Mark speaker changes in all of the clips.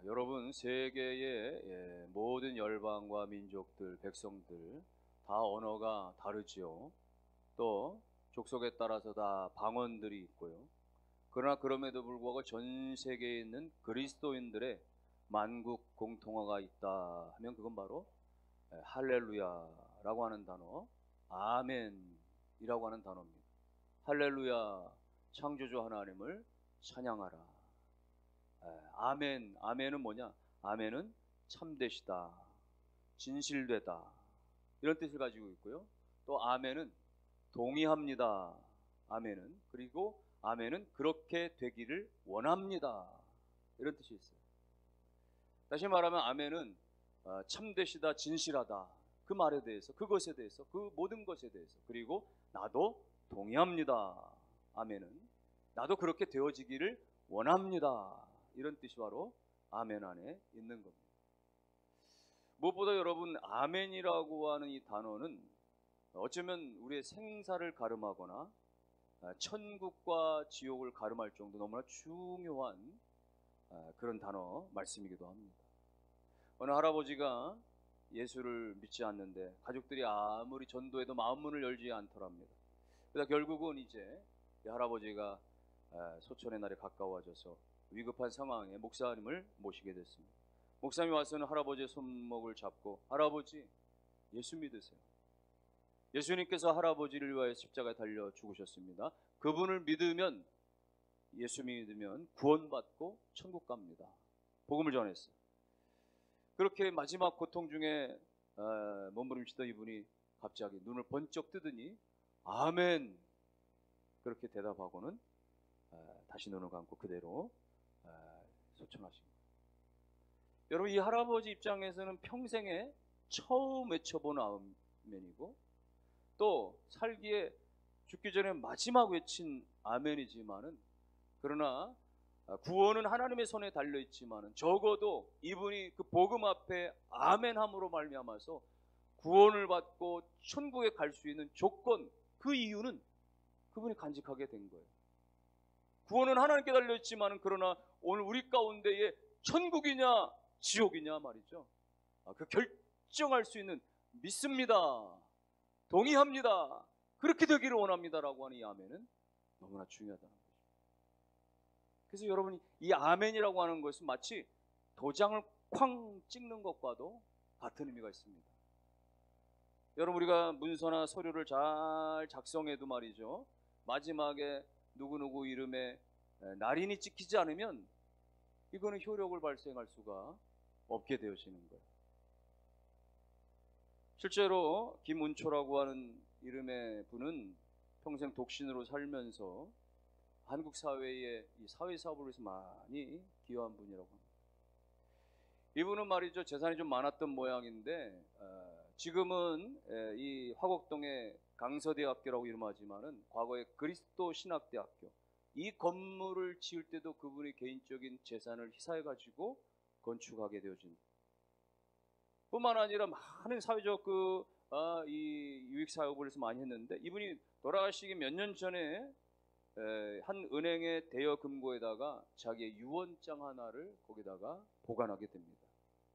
Speaker 1: 여러분 세계의 모든 열방과 민족들, 백성들 다 언어가 다르지요. 또 족속에 따라서 다 방언들이 있고요. 그러나 그럼에도 불구하고 전 세계에 있는 그리스도인들의 만국 공통어가 있다 하면 그건 바로 할렐루야라고 하는 단어, 아멘이라고 하는 단어입니다. 할렐루야, 창조주 하나님을 찬양하라. 아멘, 아멘은 뭐냐? 아멘은 참되시다, 진실되다, 이런 뜻을 가지고 있고요. 또 아멘은 동의합니다. 아멘은, 그리고 아멘은 그렇게 되기를 원합니다, 이런 뜻이 있어요. 다시 말하면 아멘은 참되시다, 진실하다, 그 말에 대해서, 그것에 대해서, 그 모든 것에 대해서, 그리고 나도 동의합니다. 아멘은 나도 그렇게 되어지기를 원합니다, 이런 뜻이 바로 아멘 안에 있는 겁니다. 무엇보다 여러분, 아멘이라고 하는 이 단어는 어쩌면 우리의 생사를 가름하거나 천국과 지옥을 가름할 정도 너무나 중요한 그런 단어 말씀이기도 합니다. 어느 할아버지가 예수를 믿지 않는데 가족들이 아무리 전도해도 마음문을 열지 않더랍니다. 그러다 결국은 이제 이 할아버지가 소천의 날이 가까워져서 위급한 상황에 목사님을 모시게 됐습니다. 목사님이 와서는 할아버지의 손목을 잡고, 할아버지, 예수 믿으세요. 예수님께서 할아버지를 위하여 십자가에 달려 죽으셨습니다. 그분을 믿으면, 예수 믿으면 구원받고 천국 갑니다. 복음을 전했어요. 그렇게 마지막 고통 중에 몸부림치던 이분이 갑자기 눈을 번쩍 뜨더니 아멘, 그렇게 대답하고는 다시 눈을 감고 그대로 소천하십니다. 여러분, 이 할아버지 입장에서는 평생에 처음 외쳐본 아멘이고, 또 살기에 죽기 전에 마지막 외친 아멘이지만은, 그러나 구원은 하나님의 손에 달려있지만은 적어도 이분이 그 복음 앞에 아멘함으로 말미암아서 구원을 받고 천국에 갈 수 있는 조건, 그 이유는 그분이 간직하게 된 거예요. 구원은 하나님께 달려있지만은, 그러나 오늘 우리 가운데에 천국이냐 지옥이냐 말이죠. 그 결정할 수 있는, 믿습니다, 동의합니다, 그렇게 되기를 원합니다라고 하는 이 아멘은 너무나 중요하다는 거죠. 그래서 여러분이 이 아멘이라고 하는 것은 마치 도장을 쾅 찍는 것과도 같은 의미가 있습니다. 여러분, 우리가 문서나 서류를 잘 작성해도 말이죠, 마지막에 누구누구 이름에 날인이 찍히지 않으면 이거는 효력을 발생할 수가 없게 되어지는 거예요. 실제로 김운초라고 하는 이름의 분은 평생 독신으로 살면서 한국 사회에 이 사회사업을 위해서 많이 기여한 분이라고 합니다. 이분은 말이죠, 재산이 좀 많았던 모양인데 지금은 이 화곡동의 강서대학교라고 이름하지만은 과거에 그리스도 신학대학교, 이 건물을 지을 때도 그분이 개인적인 재산을 희사해 가지고 건축하게 되어진, 뿐만 아니라 많은 사회적 이 유익 사업을 해서 많이 했는데, 이분이 돌아가시기 몇 년 전에 한 은행의 대여 금고에다가 자기의 유언장 하나를 거기다가 보관하게 됩니다.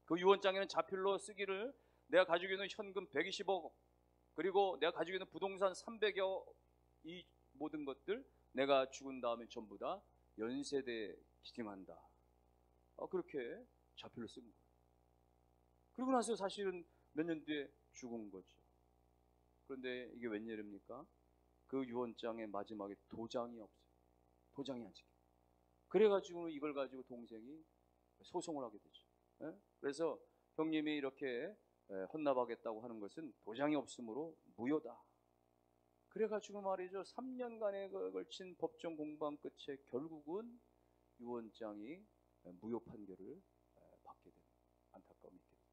Speaker 1: 그 유언장에는 자필로 쓰기를, 내가 가지고 있는 현금 120억, 그리고 내가 가지고 있는 부동산 300여, 이 모든 것들 내가 죽은 다음에 전부 다 연세대에 기증한다, 그렇게 자필로 쓴 거예요. 그러고 나서 사실은 몇 년 뒤에 죽은 거죠. 그런데 이게 웬일입니까? 그 유언장의 마지막에 도장이 없어요. 도장이 안 찍혀요. 그래가지고 이걸 가지고 동생이 소송을 하게 되죠. 그래서 형님이 이렇게 헌납하겠다고 하는 것은 도장이 없으므로 무효다. 그래가지고 말이죠, 3년간에 걸친 법정 공방 끝에 결국은 유언장이 무효 판결을 받게 됩니다. 안타까움이 있게 되죠.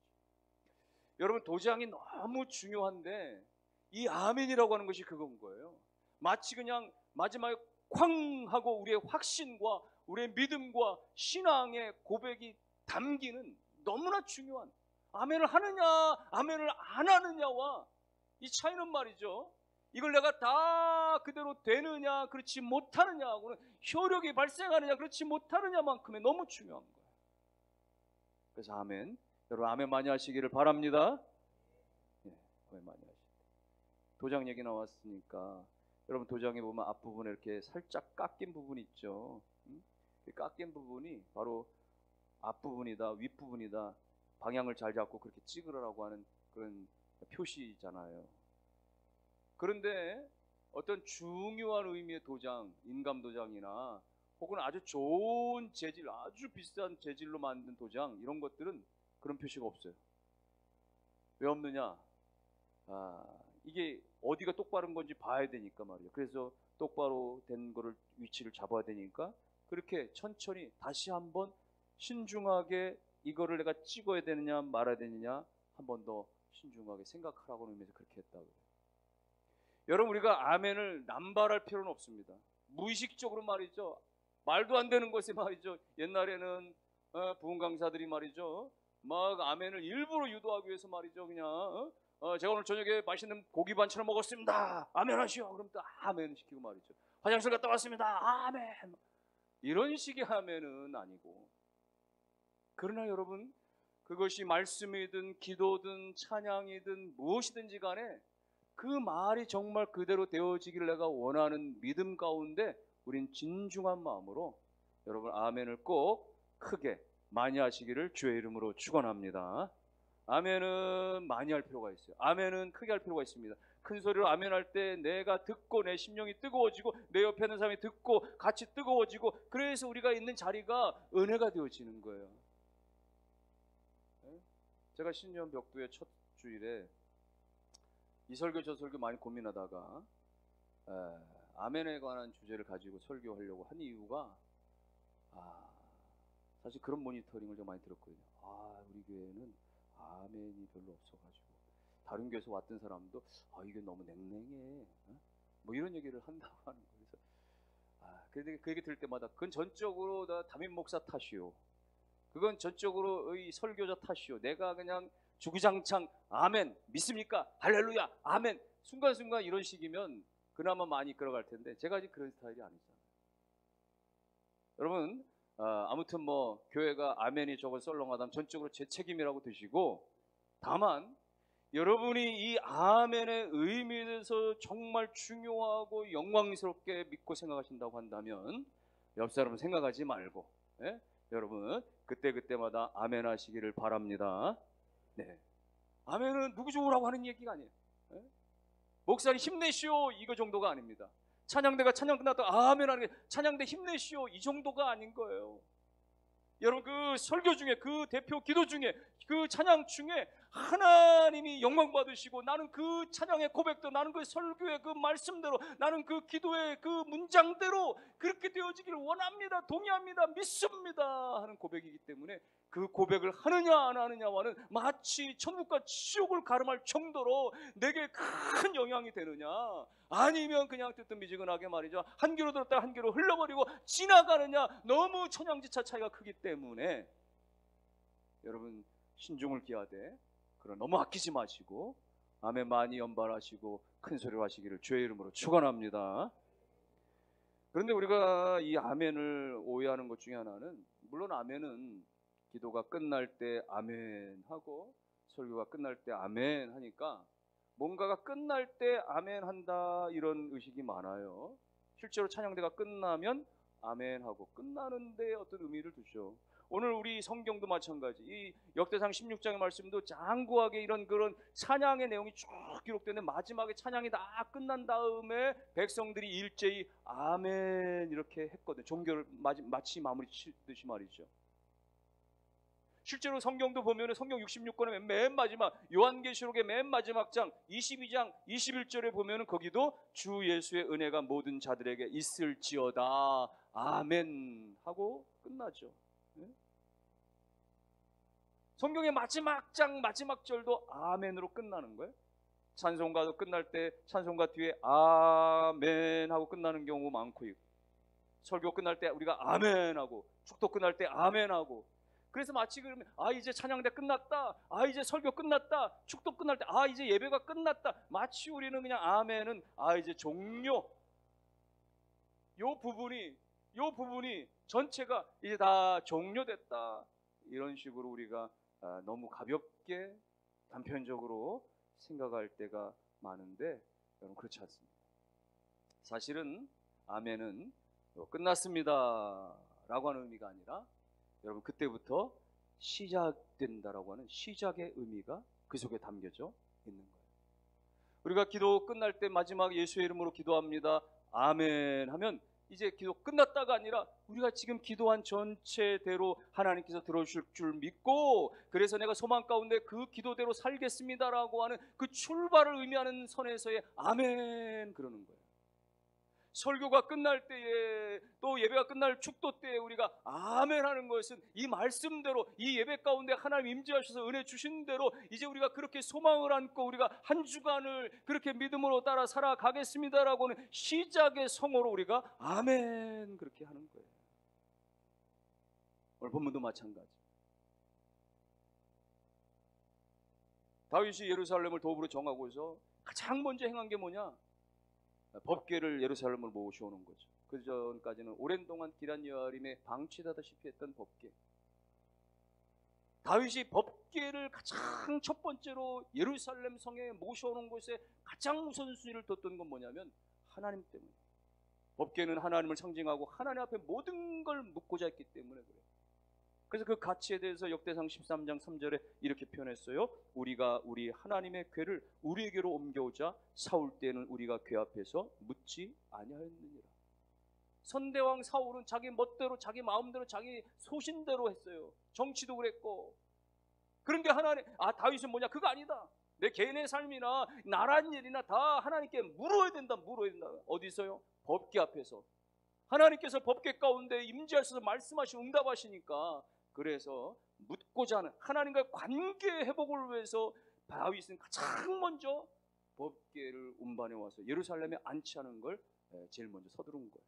Speaker 1: 여러분, 도장이 너무 중요한데 이 아멘이라고 하는 것이 그건 거예요. 마치 그냥 마지막에 쾅 하고 우리의 확신과 우리의 믿음과 신앙의 고백이 담기는 너무나 중요한, 아멘을 하느냐 아멘을 안 하느냐와 이 차이는 말이죠, 이걸 내가 다 그대로 되느냐 그렇지 못하느냐하고는, 효력이 발생하느냐 그렇지 못하느냐만큼의 너무 중요한 거예요. 그래서 아멘. 여러분 아멘 많이 하시기를 바랍니다. 예, 아멘 많이 하시고. 도장 얘기 나왔으니까 여러분 도장에 보면 앞부분에 이렇게 살짝 깎인 부분이 있죠. 깎인 부분이 바로 앞부분이다, 윗부분이다, 방향을 잘 잡고 그렇게 찍으라고 하는 그런 표시잖아요. 그런데 어떤 중요한 의미의 도장, 인감 도장이나 혹은 아주 좋은 재질, 아주 비싼 재질로 만든 도장, 이런 것들은 그런 표시가 없어요. 왜 없느냐? 이게 어디가 똑바른 건지 봐야 되니까 말이에요. 그래서 똑바로 된 거를 위치를 잡아야 되니까 그렇게 천천히 다시 한번 신중하게 이거를 내가 찍어야 되느냐 말아야 되느냐 한 번 더 신중하게 생각하라고 하는 의미에서 그렇게 했다고요. 여러분 우리가 아멘을 남발할 필요는 없습니다. 무의식적으로 말이죠. 말도 안 되는 것에 말이죠. 옛날에는 부흥 강사들이 말이죠. 막 아멘을 일부러 유도하기 위해서 말이죠. 그냥 제가 오늘 저녁에 맛있는 고기 반찬을 먹었습니다. 아멘 하시오. 그럼 또 아멘 시키고 말이죠. 화장실 갔다 왔습니다. 아멘. 이런 식의 아멘은 아니고, 그러나 여러분 그것이 말씀이든 기도든 찬양이든 무엇이든지 간에 그 말이 정말 그대로 되어지기를 내가 원하는 믿음 가운데 우린 진중한 마음으로 여러분 아멘을 꼭 크게 많이 하시기를 주의 이름으로 축원합니다. 아멘은 많이 할 필요가 있어요. 아멘은 크게 할 필요가 있습니다. 큰 소리로 아멘할 때 내가 듣고 내 심령이 뜨거워지고 내 옆에 있는 사람이 듣고 같이 뜨거워지고, 그래서 우리가 있는 자리가 은혜가 되어지는 거예요. 제가 신년 벽두의 첫 주일에 이 설교 저 설교 많이 고민하다가 아멘에 관한 주제를 가지고 설교하려고 한 이유가 사실 그런 모니터링을 좀 많이 들었거든요. 우리 교회는 아멘이 별로 없어가지고 다른 교회에서 왔던 사람도 이게 너무 냉랭해, 뭐 이런 얘기를 한다고 하는 거예요. 그래서 그 얘기 들을 때마다 그건 전적으로 다 담임 목사 탓이요, 그건 전적으로 의 설교자 탓이요, 내가 그냥 주구장창 아멘 믿습니까? 할렐루야 아멘 순간순간 이런 식이면 그나마 많이 이끌어갈 텐데 제가 아직 그런 스타일이 아니잖아요. 여러분 아무튼 뭐 교회가 아멘이 조금 썰렁하다면 전적으로 제 책임이라고 드시고, 다만 여러분이 이 아멘의 의미에 대해서 정말 중요하고 영광스럽게 믿고 생각하신다고 한다면 옆 사람은 생각하지 말고 여러분 그때그때마다 아멘 하시기를 바랍니다. 네. 아멘은 누구 좋으라고 하는 얘기가 아니에요. 목사님 힘내시오 이거 정도가 아닙니다. 찬양대가 찬양 끝났다 아멘 하는 게 찬양대 힘내시오 이 정도가 아닌 거예요. 여러분 그 설교 중에 그 대표 기도 중에 그 찬양 중에 하나님이 영광 받으시고, 나는 그 찬양의 고백도 나는 그 설교의 그 말씀대로 나는 그 기도의 그 문장대로 그렇게 되어지기를 원합니다, 동의합니다, 믿습니다 하는 고백이기 때문에 그 고백을 하느냐 안 하느냐와는 마치 천국과 지옥을 가름할 정도로 내게 큰 영향이 되느냐, 아니면 그냥 뜨뜻미지근하게 말이죠 한 귀로 들었다가 한 귀로 흘러버리고 지나가느냐, 너무 천양지차 차이가 크기 때문에 여러분 신중을 기하되 그러나 너무 아끼지 마시고 아멘 많이 연발하시고 큰 소리로 하시기를 주의 이름으로 축원합니다. 그런데 우리가 이 아멘을 오해하는 것 중에 하나는, 물론 아멘은 기도가 끝날 때 아멘 하고 설교가 끝날 때 아멘 하니까 뭔가가 끝날 때 아멘 한다 이런 의식이 많아요. 실제로 찬양대가 끝나면 아멘 하고 끝나는데 어떤 의미를 두죠. 오늘 우리 성경도 마찬가지, 이 역대상 16장의 말씀도 장구하게 이런 그런 찬양의 내용이 쭉 기록되는데 마지막에 찬양이 다 끝난 다음에 백성들이 일제히 아멘 이렇게 했거든요. 종교를 마치 마무리 치듯이 말이죠. 실제로 성경도 보면 성경 66권의 맨 마지막 요한계시록의 맨 마지막 장 22장 21절에 보면 거기도 주 예수의 은혜가 모든 자들에게 있을지어다 아멘 하고 끝나죠. 성경의 마지막 장 마지막 절도 아멘으로 끝나는 거예요. 찬송가도 끝날 때 찬송가 뒤에 아멘 하고 끝나는 경우 많고, 설교 끝날 때 우리가 아멘 하고, 축도 끝날 때 아멘 하고, 그래서 마치 그러면 이제 찬양대 끝났다, 이제 설교 끝났다, 축도 끝날 때 이제 예배가 끝났다, 마치 우리는 그냥 아멘은 이제 종료, 요 부분이 전체가 이제 다 종료됐다 이런 식으로 우리가 너무 가볍게 단편적으로 생각할 때가 많은데 여러분 그렇지 않습니다. 사실은 아멘은 끝났습니다 라고 하는 의미가 아니라 여러분 그때부터 시작된다라고 하는 시작의 의미가 그 속에 담겨져 있는 거예요. 우리가 기도 끝날 때 마지막 예수의 이름으로 기도합니다 아멘 하면 이제 기도 끝났다가 아니라 우리가 지금 기도한 전체대로 하나님께서 들어주실 줄 믿고 그래서 내가 소망 가운데 그 기도대로 살겠습니다라고 하는 그 출발을 의미하는 선에서의 아멘 그러는 거예요. 설교가 끝날 때에 또 예배가 끝날 축도 때에 우리가 아멘 하는 것은 이 말씀대로 이 예배 가운데 하나님 임재하셔서 은혜 주신 대로 이제 우리가 그렇게 소망을 안고 우리가 한 주간을 그렇게 믿음으로 따라 살아가겠습니다라고 하는 시작의 성어로 우리가 아멘 그렇게 하는 거예요. 오늘 본문도 마찬가지. 다윗이 예루살렘을 도읍으로 정하고서 가장 먼저 행한 게 뭐냐? 법궤를 예루살렘을 모셔오는 거죠. 그 전까지는 오랜 동안 기란 여아림에 방치하다시피 했던 법궤. 다윗이 법궤를 가장 첫 번째로 예루살렘 성에 모셔오는 것에 가장 우선순위를 뒀던 건 뭐냐면 하나님 때문에. 법궤는 하나님을 상징하고 하나님 앞에 모든 걸 묻고자 했기 때문에 그래요. 그래서 그 가치에 대해서 역대상 13장 3절에 이렇게 표현했어요. 우리가 우리 하나님의 궤를 우리에게로 옮겨오자 사울 때는 우리가 궤 앞에서 묻지 아니하였느니라. 선대왕 사울은 자기 멋대로 자기 마음대로 자기 소신대로 했어요. 정치도 그랬고. 그런데 하나님 다윗은 뭐냐? 그거 아니다. 내 개인의 삶이나 나란 일이나 다 하나님께 물어야 된다. 물어야 된다. 어디서요? 법궤 앞에서. 하나님께서 법궤 가운데 임재하셔서 말씀하시고 응답하시니까 그래서 묻고자 하는 하나님과의 관계 회복을 위해서 다윗은 가장 먼저 법궤를 운반해 와서 예루살렘에 안치하는 걸 제일 먼저 서두른 거예요.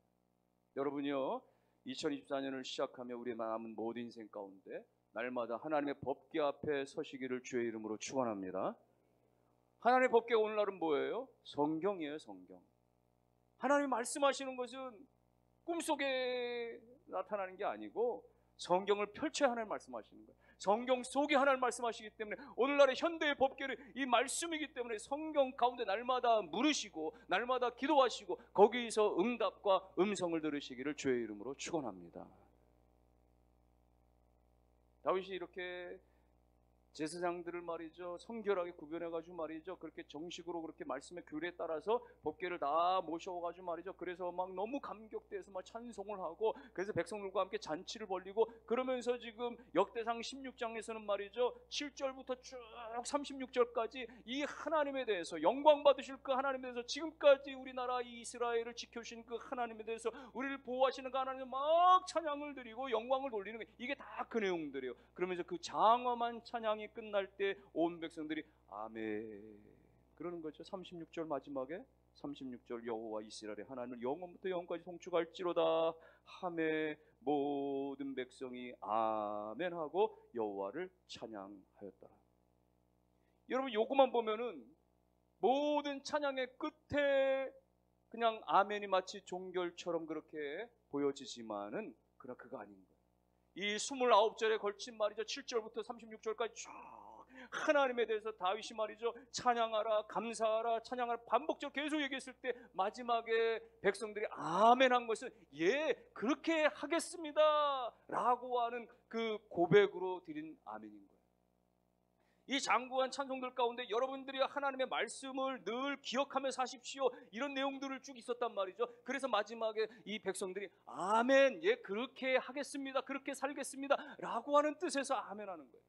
Speaker 1: 여러분이요 2024년을 시작하며 우리 남은 모든 인생 가운데 날마다 하나님의 법궤 앞에 서시기를 주의 이름으로 축원합니다. 하나님의 법궤 오늘날은 뭐예요? 성경이에요. 성경. 하나님 말씀하시는 것은 꿈속에 나타나는 게 아니고 성경을 펼쳐야 하나님 말씀하시는 거예요. 성경 속에 하나님 말씀하시기 때문에 오늘날의 현대의 법궤는 이 말씀이기 때문에 성경 가운데 날마다 물으시고 날마다 기도하시고 거기서 응답과 음성을 들으시기를 주의 이름으로 축원합니다. 다윗이 이렇게 제사장들을 말이죠 성결하게 구별해가지고 말이죠 그렇게 정식으로 그렇게 말씀의 규례에 따라서 법궤를 다 모셔가지고 말이죠 그래서 막 너무 감격돼서 막 찬송을 하고 그래서 백성들과 함께 잔치를 벌리고 그러면서 지금 역대상 16장에서는 말이죠 7절부터 쭉 36절까지 이 하나님에 대해서 영광 받으실 그 하나님에 대해서 지금까지 우리나라 이스라엘을 지켜주신 그 하나님에 대해서 우리를 보호하시는 그 하나님을 막 찬양을 드리고 영광을 돌리는 거예요. 이게 다 그 내용들이에요. 그러면서 그 장엄한 찬양 끝날 때 온 백성들이 아멘 그러는 거죠. 36절 마지막에 36절 여호와 이스라엘의 하나님을 영원부터 영원까지 송축할지로다 하매 모든 백성이 아멘 하고 여호와를 찬양하였더라. 여러분 요것만 보면은 모든 찬양의 끝에 그냥 아멘이 마치 종결처럼 그렇게 보여지지만은 그러나 그거 아닌 거예요. 이 29절에 걸친 말이죠 7절부터 36절까지 쭉 하나님에 대해서 다윗이 말이죠 찬양하라 감사하라 찬양하라 반복적으로 계속 얘기했을 때 마지막에 백성들이 아멘 한 것은 예 그렇게 하겠습니다 라고 하는 그 고백으로 드린 아멘인 거예요. 이 장구한 찬송들 가운데 여러분들이 하나님의 말씀을 늘 기억하며 사십시오 이런 내용들을 쭉 있었단 말이죠. 그래서 마지막에 이 백성들이 아멘 예 그렇게 하겠습니다 그렇게 살겠습니다 라고 하는 뜻에서 아멘 하는 거예요.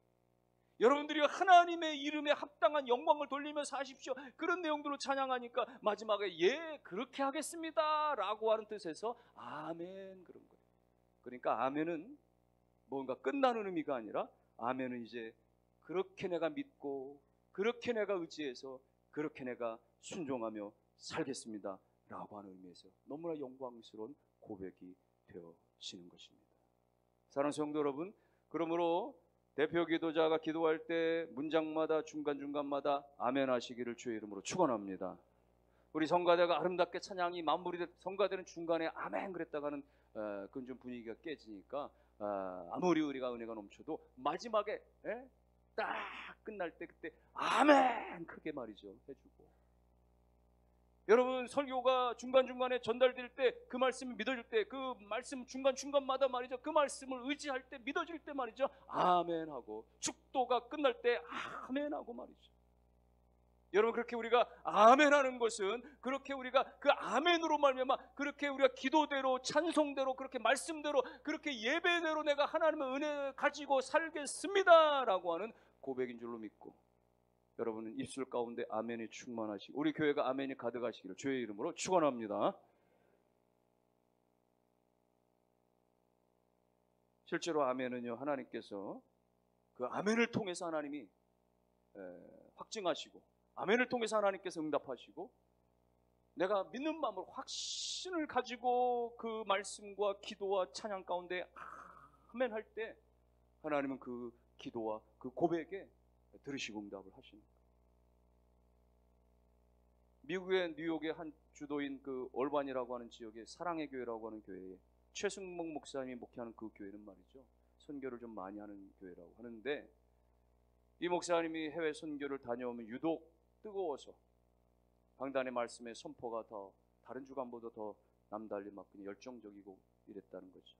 Speaker 1: 여러분들이 하나님의 이름에 합당한 영광을 돌리며 사십시오 그런 내용들로 찬양하니까 마지막에 예 그렇게 하겠습니다 라고 하는 뜻에서 아멘 그런 거예요. 그러니까 아멘은 뭔가 끝나는 의미가 아니라 아멘은 이제 그렇게 내가 믿고 그렇게 내가 의지해서 그렇게 내가 순종하며 살겠습니다 라고 하는 의미에서 너무나 영광스러운 고백이 되어지는 것입니다. 사랑하는 성도 여러분, 그러므로 대표 기도자가 기도할 때 문장마다 중간중간마다 아멘 하시기를 주의 이름으로 축원합니다. 우리 성가대가 아름답게 찬양이 마무리될 성가대는 중간에 아멘 그랬다가는 그건 좀 분위기가 깨지니까 아무리 우리가 은혜가 넘쳐도 마지막에 딱 끝날 때 그때 아멘 크게 말이죠 해주고, 여러분 설교가 중간중간에 전달될 때 그 말씀이 믿어질 때, 그 말씀 중간중간마다 말이죠 그 말씀을 의지할 때 믿어질 때 말이죠 아멘 하고, 축도가 끝날 때 아멘 하고 말이죠. 여러분 그렇게 우리가 아멘 하는 것은 그렇게 우리가 그 아멘으로 말미암아 그렇게 우리가 기도대로 찬송대로 그렇게 말씀대로 그렇게 예배대로 내가 하나님의 은혜 가지고 살겠습니다 라고 하는 고백인 줄로 믿고, 여러분은 입술 가운데 아멘이 충만하시고 우리 교회가 아멘이 가득하시기를 주의 이름으로 축원합니다. 실제로 아멘은요, 하나님께서 그 아멘을 통해서 하나님이 확증하시고, 아멘을 통해서 하나님께서 응답하시고, 내가 믿는 마음으로 확신을 가지고 그 말씀과 기도와 찬양 가운데 아멘 할 때 하나님은 그 기도와 그 고백에 들으시고 응답을 하시는 거예요. 미국의 뉴욕의 한 주도인 그 올반이라고 하는 지역의 사랑의 교회라고 하는 교회에 최승목 목사님이 목회하는 그 교회는 말이죠, 선교를 좀 많이 하는 교회라고 하는데, 이 목사님이 해외 선교를 다녀오면 유독 뜨거워서 강단의 말씀의 선포가 더 다른 주간보다 더 남달리 막 그냥 열정적이고 이랬다는 거죠.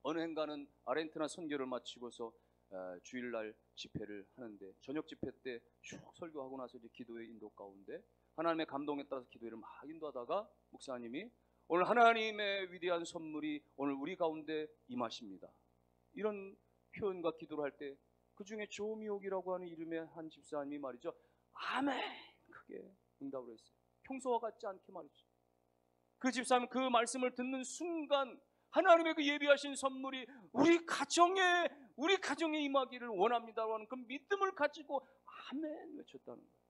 Speaker 1: 어느 행가는 아르헨티나 선교를 마치고서 주일날 집회를 하는데, 저녁 집회 때 쭉 설교하고 나서 이제 기도의 인도 가운데 하나님의 감동에 따라서 기도회를 막 인도하다가 목사님이 오늘 하나님의 위대한 선물이 오늘 우리 가운데 임하십니다, 이런 표현과 기도를 할 때 그 중에 조미옥이라고 하는 이름의 한 집사님이 말이죠 아멘 크게 응답을 했어요. 평소와 같지 않게 말이죠. 그 집사님 그 말씀을 듣는 순간 하나님의 그 예비하신 선물이 우리 가정에 임하기를 원합니다라고 하는 그 믿음을 가지고 아멘 외쳤다는 거예요.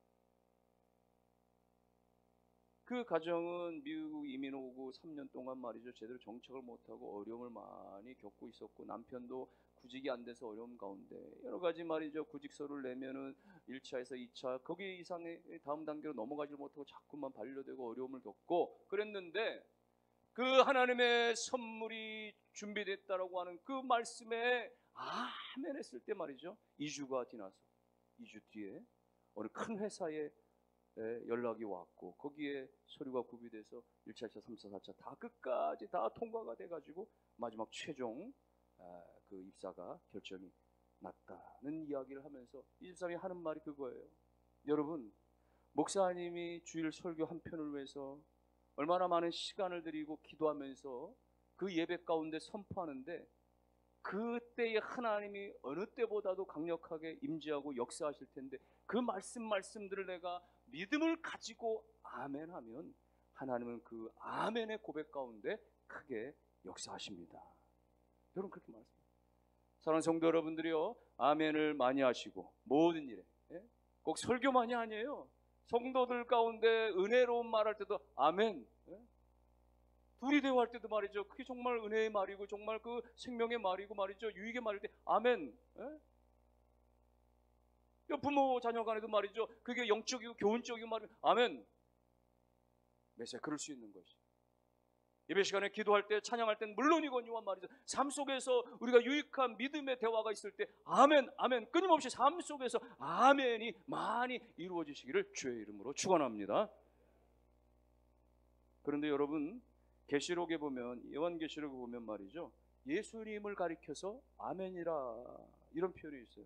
Speaker 1: 그 가정은 미국 이민 오고 3년 동안 말이죠 제대로 정착을 못하고 어려움을 많이 겪고 있었고, 남편도 구직이 안 돼서 어려움 가운데 여러 가지 말이죠 구직서를 내면은 1차에서 2차 거기 이상의 다음 단계로 넘어가지 못하고 자꾸만 반려되고 어려움을 겪고 그랬는데, 그 하나님의 선물이 준비됐다라고 하는 그 말씀에 아멘 했을 때 말이죠 2주가 지나서 2주 뒤에 어느 큰 회사에 연락이 왔고, 거기에 서류가 구비돼서 1차, 2차, 3차, 4차 다 끝까지 다 통과가 돼가지고 마지막 최종 그 입사가 결정이 났다는 이야기를 하면서 이 집사람이 하는 말이 그거예요. 여러분, 목사님이 주일 설교 한 편을 위해서 얼마나 많은 시간을 들이고 기도하면서 그 예배 가운데 선포하는데, 그때의 하나님이 어느 때보다도 강력하게 임재하고 역사하실 텐데 그 말씀들을 내가 믿음을 가지고 아멘하면 하나님은 그 아멘의 고백 가운데 크게 역사하십니다. 여러분 그렇게 말씀합니다. 사랑하는 성도 여러분들이요, 아멘을 많이 하시고 모든 일에 꼭 설교만이 아니에요. 성도들 가운데 은혜로운 말할 때도 아멘, 둘이 대화할 때도 말이죠 그게 정말 은혜의 말이고 정말 그 생명의 말이고 말이죠 유익의 말일 때 아멘. 부모 자녀 간에도 말이죠 그게 영적이고 교훈적이고 말이면 아멘. 매사 그럴 수 있는 것이 예배 시간에 기도할 때 찬양할 때는 물론이거니와 말이죠 삶 속에서 우리가 유익한 믿음의 대화가 있을 때 아멘 아멘 끊임없이 삶 속에서 아멘이 많이 이루어지시기를 주의 이름으로 축원합니다. 그런데 여러분 계시록에 보면, 요한계시록에 보면 말이죠 예수님을 가리켜서 아멘이라 이런 표현이 있어요.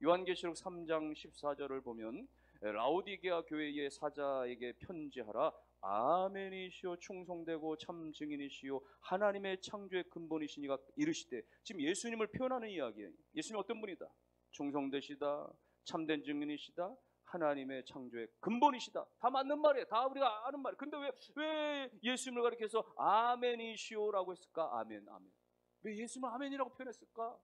Speaker 1: 요한계시록 3장 14절을 보면 라오디게아 교회의 사자에게 편지하라. 아멘이시오 충성되고 참 증인이시오 하나님의 창조의 근본이시니가 이르시되, 지금 예수님을 표현하는 이야기예요. 예수님 어떤 분이다? 충성되시다, 참된 증인이시다, 하나님의 창조의 근본이시다. 다 맞는 말이에요. 다 우리가 아는 말이에요. 근데 왜 예수님을 가리켜서 아멘이시오라고 했을까? 아멘, 아멘. 왜 예수님을 아멘이라고 표현했을까?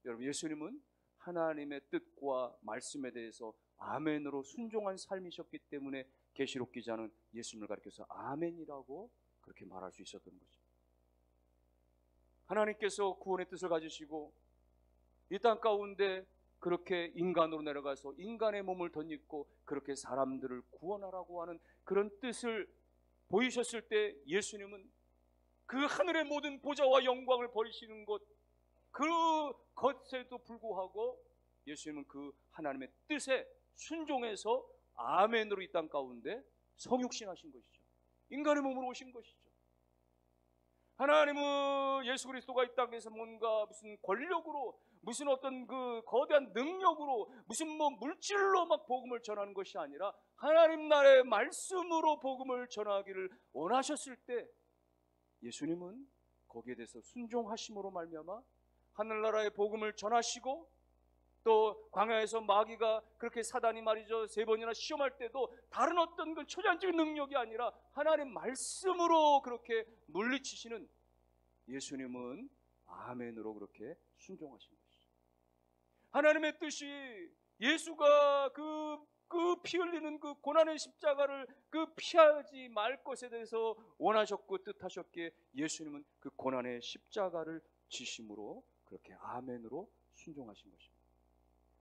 Speaker 1: 여러분, 예수님은 하나님의 뜻과 말씀에 대해서 아멘으로 순종한 삶이셨기 때문에 계시록 기자는 예수님을 가리켜서 아멘이라고 그렇게 말할 수 있었던 거죠. 하나님께서 구원의 뜻을 가지시고 이 땅 가운데 그렇게 인간으로 내려가서 인간의 몸을 덧입고 그렇게 사람들을 구원하라고 하는 그런 뜻을 보이셨을 때 예수님은 그 하늘의 모든 보좌와 영광을 버리시는 것, 그 것에도 불구하고 예수님은 그 하나님의 뜻에 순종해서 아멘으로 이 땅 가운데 성육신하신 것이죠. 인간의 몸으로 오신 것이죠. 하나님은 예수 그리스도가 이 땅에서 뭔가 무슨 권력으로, 무슨 어떤 그 거대한 능력으로, 무슨 뭐 물질로 막 복음을 전하는 것이 아니라 하나님 나라의 말씀으로 복음을 전하기를 원하셨을 때 예수님은 거기에 대해서 순종하심으로 말미암아 하늘나라의 복음을 전하시고, 또 광야에서 마귀가 그렇게 사단이 말이죠 3번이나 시험할 때도 다른 어떤 그 초자연적인 능력이 아니라 하나님 말씀으로 그렇게 물리치시는 예수님은 아멘으로 그렇게 순종하신 것이죠. 하나님의 뜻이 예수가 그 피 흘리는 그 고난의 십자가를 그 피하지 말 것에 대해서 원하셨고 뜻하셨기에 예수님은 그 고난의 십자가를 지심으로 그렇게 아멘으로 순종하신 것입니다.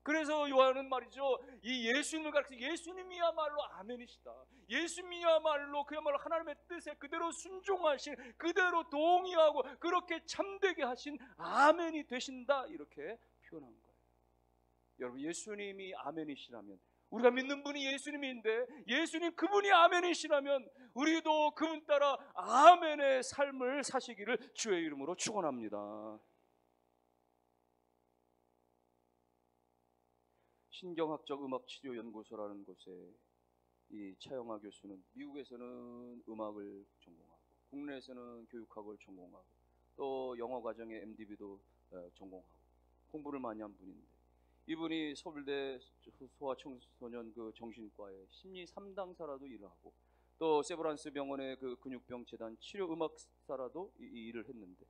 Speaker 1: 그래서 요한은 말이죠, 이 예수님을 가르쳐 예수님이야말로 아멘이시다, 예수님이야말로 그야말로 하나님의 뜻에 그대로 순종하신, 그대로 동의하고 그렇게 참되게 하신 아멘이 되신다, 이렇게 표현한 거예요. 여러분, 예수님이 아멘이시라면, 우리가 믿는 분이 예수님인데 예수님 그분이 아멘이시라면 우리도 그분 따라 아멘의 삶을 사시기를 주의 이름으로 축원합니다. 신경학적 음악치료연구소라는 곳에 이 차영하 교수는 미국에서는 음악을 전공하고 국내에서는 교육학을 전공하고 또 영어과정에 MDB도 전공하고 공부를 많이 한 분인데, 이분이 서울대 소아청소년 그 정신과의 심리 3당사라도 일을 하고 또 세브란스 병원의 그 근육병 재단 치료 음악사라도 이 일을 했는데,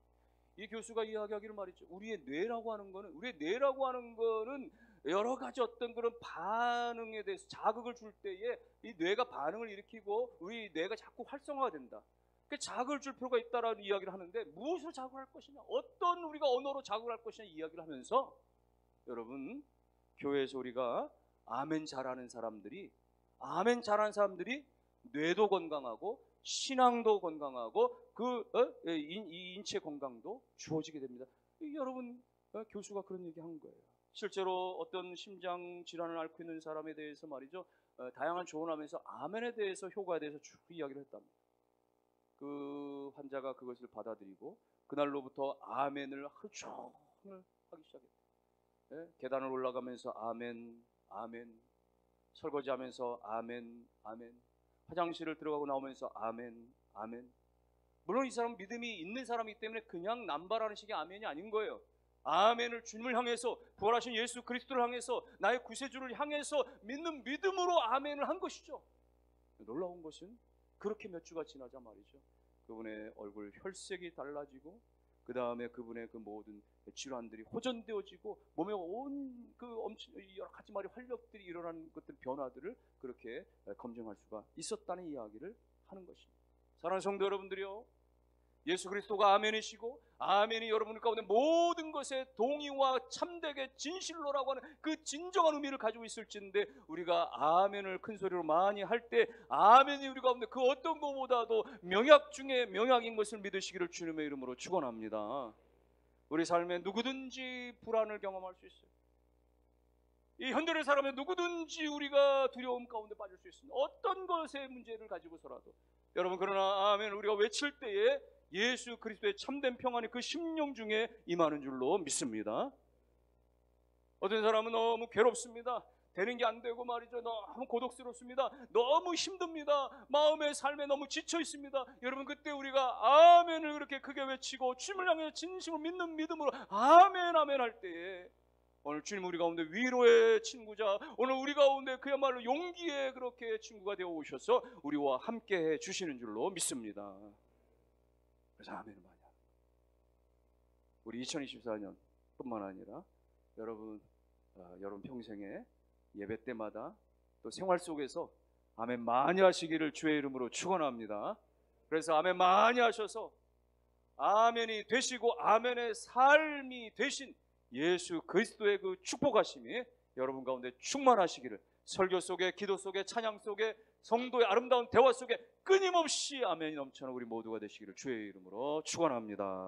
Speaker 1: 이 교수가 이야기하기를 말이죠, 우리의 뇌라고 하는 거는 여러 가지 어떤 그런 반응에 대해서 자극을 줄 때에 이 뇌가 반응을 일으키고 우리 뇌가 자꾸 활성화가 된다. 그 자극을 줄 필요가 있다라는 이야기를 하는데, 무엇으로 자극할 것이냐, 어떤 우리가 언어로 자극할 것이냐 이야기를 하면서, 여러분, 교회에서 우리가 아멘 잘하는 사람들이 뇌도 건강하고 신앙도 건강하고 이 인체 건강도 주어지게 됩니다. 여러분, 교수가 그런 얘기 한 거예요. 실제로 어떤 심장 질환을 앓고 있는 사람에 대해서 말이죠, 다양한 조언하면서 아멘에 대해서, 효과에 대해서 쭉 이야기를 했답니다. 그 환자가 그것을 받아들이고 그날로부터 아멘을 하루 종일 하기 시작했다. 계단을 올라가면서 아멘, 아멘, 설거지하면서 아멘, 아멘, 화장실을 들어가고 나오면서 아멘, 아멘. 물론 이 사람은 믿음이 있는 사람이기 때문에 그냥 남발하는 식의 아멘이 아닌 거예요. 아멘을 주님을 향해서, 부활하신 예수 그리스도를 향해서, 나의 구세주를 향해서 믿는 믿음으로 아멘을 한 것이죠. 놀라운 것은 그렇게 몇 주가 지나자 말이죠, 그분의 얼굴 혈색이 달라지고 그 다음에 그분의 그 모든 질환들이 호전되어지고 몸에 온 그 여러 가지 말의 활력들이 일어나는 것들, 변화들을 그렇게 검증할 수가 있었다는 이야기를 하는 것입니다. 사랑하는 성도 여러분들이요, 예수 그리스도가 아멘이시고 아멘이 여러분 가운데 모든 것에 동의와 참되게 진실로라고 하는 그 진정한 의미를 가지고 있을진데, 우리가 아멘을 큰 소리로 많이 할 때 아멘이 우리 가운데 그 어떤 것보다도 명약 중에 명약인 것을 믿으시기를 주님의 이름으로 축원합니다. 우리 삶에 누구든지 불안을 경험할 수 있어요. 이 현대를 살아가면 누구든지 우리가 두려움 가운데 빠질 수 있습니다. 어떤 것의 문제를 가지고서라도. 여러분, 그러나 아멘 우리가 외칠 때에 예수 그리스도의 참된 평안이 그 심령 중에 임하는 줄로 믿습니다. 어떤 사람은 너무 괴롭습니다. 되는 게 안 되고 말이죠, 너무 고독스럽습니다. 너무 힘듭니다. 마음의 삶에 너무 지쳐 있습니다. 여러분, 그때 우리가 아멘을 그렇게 크게 외치고 주님을 향해 진심으로 믿는 믿음으로 아멘 아멘 할 때에, 오늘 주님 우리 가운데 위로의 친구자, 오늘 우리 가운데 그야말로 용기의 그렇게 친구가 되어 오셔서 우리와 함께 해 주시는 줄로 믿습니다. 그래서 아멘을 많이 합니다. 우리 2024년 뿐만 아니라 여러분 평생에 예배 때마다 또 생활 속에서 아멘 많이 하시기를 주의 이름으로 축원합니다. 그래서 아멘 많이 하셔서 아멘이 되시고 아멘의 삶이 되신 예수 그리스도의 그 축복하심이 여러분 가운데 충만하시기를, 설교 속에, 기도 속에, 찬양 속에 성도의 아름다운 대화 속에 끊임없이 아멘이 넘쳐나는 우리 모두가 되시기를 주의 이름으로 축원합니다.